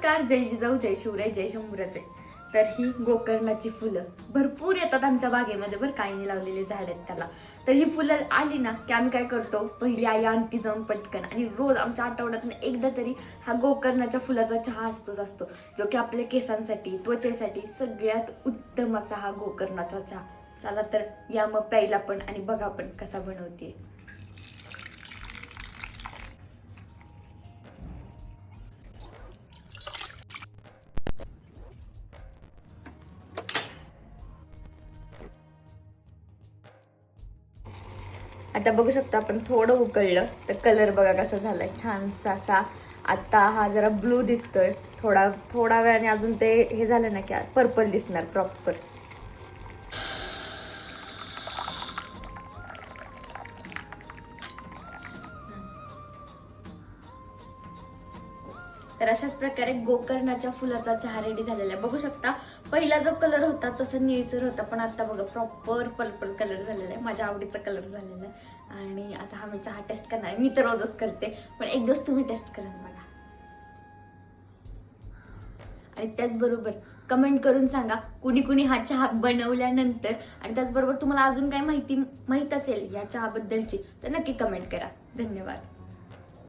नमस्कार, जय जिजाऊ, जय शिवराय, जय शंभूराजे. तर ही गोकर्णाची फुलं भरपूर येतात आमच्या बागेमध्ये, बरं काही नाही लावलेले झाड आहेत त्याला. तर ही फुलं आली ना की आम्ही काय करतो, पहिली आई आणती जाऊन पटकन, आणि रोज आमच्या आठवड्यातून एकदा तरी हा गोकर्णाच्या फुलाचा चहा असतो जो की आपल्या केसांसाठी, त्वचेसाठी सगळ्यात उत्तम असा हा गोकर्णाचा चहा. चला तर या मग प्यायला पण, आणि बघा पण कसा बनवते. आता बघू शकता आपण, थोडं उकळलं तर कलर बघा कसा झालाय, छानसा असा. आता हा जरा ब्लू दिसतोय, थोडा वेळाने अजून ते हे झालं ना की पर्पल दिसणार प्रॉपर. तर अशाच प्रकारे गोकर्णाच्या फुलाचा चहा रेडी झालेला आहे. बघू शकता पहिला जो कलर होता तसा निळसर होता, पण आता बघा प्रॉपर पर्पल कलर झालेला आहे, माझ्या आवडीचा कलर झालेला आहे. आणि आता हा मी चहा टेस्ट करणार आहे. मी तर रोजच करते, पण एक दिवस तुम्ही टेस्ट करून बघा. आणि त्याचबरोबर कमेंट करून सांगा कुणी कुणी हा चहा बनवल्यानंतर, आणि त्याचबरोबर तुम्हाला अजून काय माहित असेल या चहाबद्दलची तर नक्की कमेंट करा. धन्यवाद.